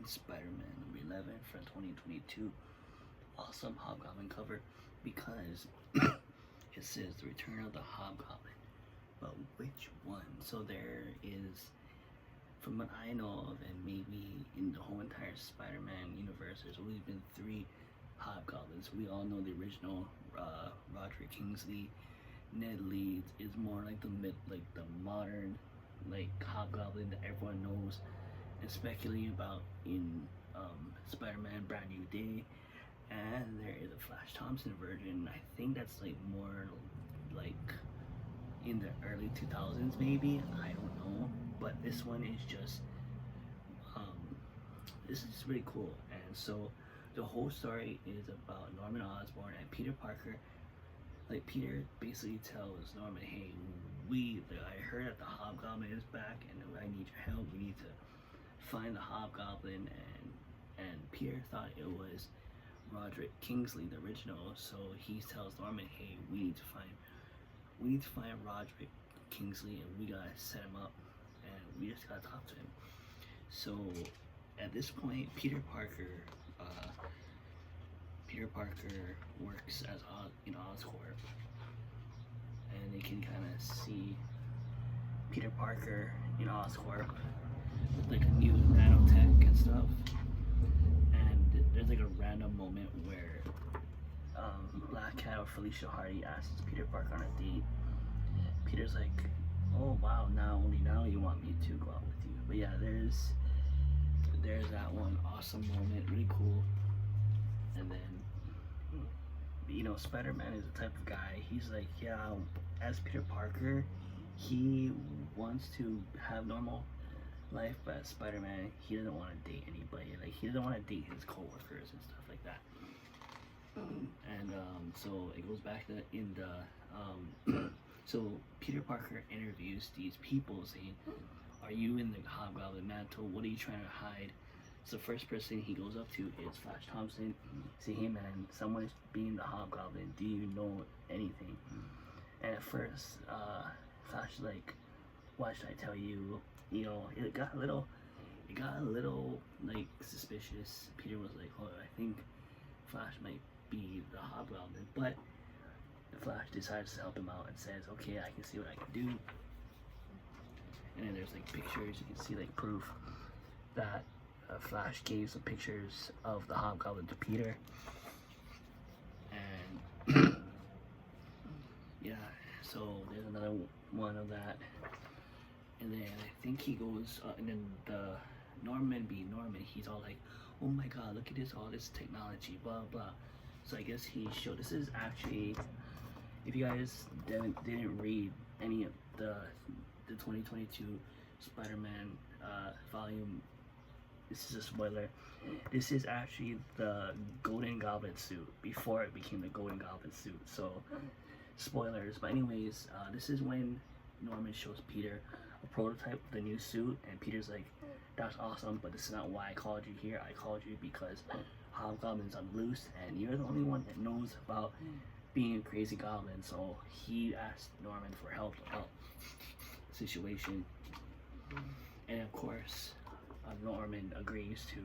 Spider-Man number 11 from 2022. Awesome Hobgoblin cover because it says the return of the Hobgoblin. But which one? So there is, from what I know of, and maybe in the whole entire Spider-Man universe, there's always been three Hobgoblins. We all know the original Roderick Kingsley. Ned Leeds is more like the modern Hobgoblin that everyone knows and speculating about in Spider-Man Brand New Day. And there is a Flash Thompson version. I think that's more like in the early 2000s maybe. I don't know. But this one is just this is really cool. And so the whole story is about Norman Osborn and Peter Parker. Peter basically tells Norman, hey, I heard that the Hobgoblin is back and I need your help. We need to find the Hobgoblin. And Peter thought it was Roderick Kingsley, the original. So he tells Norman, hey, we need to find Roderick Kingsley and we gotta set him up and we just gotta talk to him. So at this point, Peter Parker works as in Oscorp, and they can kind of see Peter Parker in Oscorp with a new nanotech and stuff. And there's a random moment where Black Cat or Felicia Hardy asks Peter Parker on a date. Peter's like, oh wow, only now you want me to go out with you. But yeah, there's that one awesome moment, really cool. And then Spider-Man is the type of guy, he's like, yeah, as Peter Parker, he wants to have normal life, but as Spider-Man, he doesn't want to date anybody. He doesn't want to date his co-workers and stuff like that. And so it goes back to so Peter Parker interviews these people saying, are you in the Hobgoblin mantle? What are you trying to hide? So the first person he goes up to is Flash Thompson. Say, hey man, someone is being the Hobgoblin. Do you know anything? And at first, Flash is like, why should I tell you? It got a little suspicious. Peter was like, oh, I think Flash might be the Hobgoblin. But Flash decides to help him out and says, okay, I can see what I can do. And then there's pictures, you can see proof that Flash gave some pictures of the Hobgoblin to Peter. And yeah, so there's another one of that. And then I think he goes, and then the Norman, he's all like, oh my god, look at this, all this technology, blah blah. So I guess he showed, this is actually, if you guys didn't read any of the 2022 Spider-Man volume, this is a spoiler. This is actually the Golden Goblin suit before it became the Golden Goblin suit. So spoilers. But anyways, this is when Norman shows Peter a prototype of the new suit, and Peter's like, that's awesome, but this is not why I called you here. I called you because Hobgoblin's on loose and you're the only one that knows about being a crazy goblin. So he asked Norman for help about the situation, and of course Norman agrees to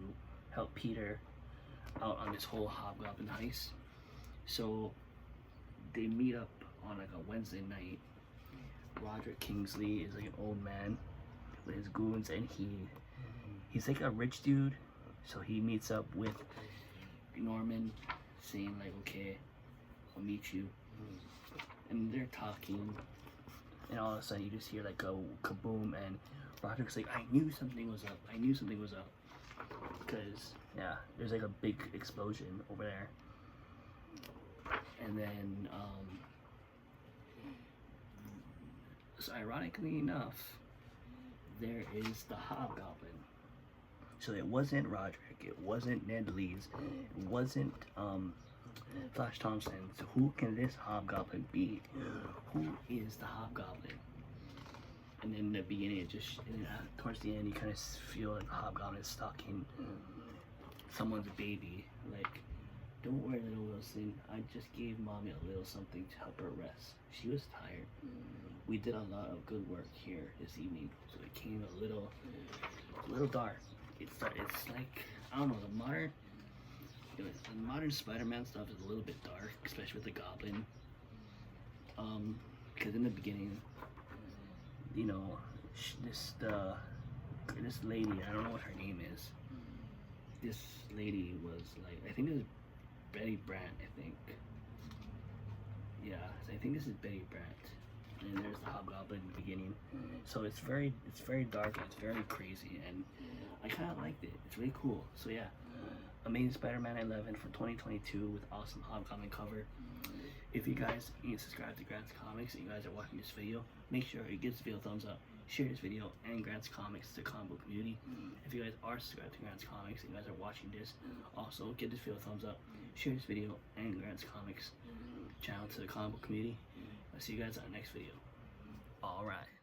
help Peter out on this whole Hobgoblin heist. So they meet up on a Wednesday night. Roderick Kingsley is an old man with his goons, and he's a rich dude. So he meets up with Norman, saying okay, I'll meet you. And they're talking, and all of a sudden you just hear a kaboom, and Roderick's like, I knew something was up. Because yeah, there's a big explosion over there. And then so ironically enough, there is the Hobgoblin. So it wasn't Roderick, it wasn't Ned Leeds, it wasn't Flash Thompson. So who can this Hobgoblin be? Who is the Hobgoblin? And in the beginning, towards the end, you kind of feel like the Hobgoblin is stalking someone's baby. Don't worry, little Wilson. I just gave mommy a little something to help her rest. She was tired. We did a lot of good work here this evening, so it came a little dark. it's like, I don't know, the modern Spider-Man stuff is a little bit dark, especially with the Goblin. Because in the beginning, you know, this lady, I don't know what her name is. This lady was like, I think this is Betty Brant, I think. Yeah, so I think this is Betty Brant. And there's the Hobgoblin in the beginning. So it's very dark and it's very crazy, and I kind of liked it. It's really cool. So yeah, Amazing Spider-Man 11 for 2022 with awesome Hobgoblin cover. If you guys subscribe to Grant's Comics and you guys are watching this video, make sure you give this video a thumbs up, share this video and Grant's Comics to the comic book community. If you guys are subscribed to Grant's Comics and you guys are watching this, also give this video a thumbs up, share this video and Grant's Comics channel to the comic book community. I'll see you guys on the next video. Alright.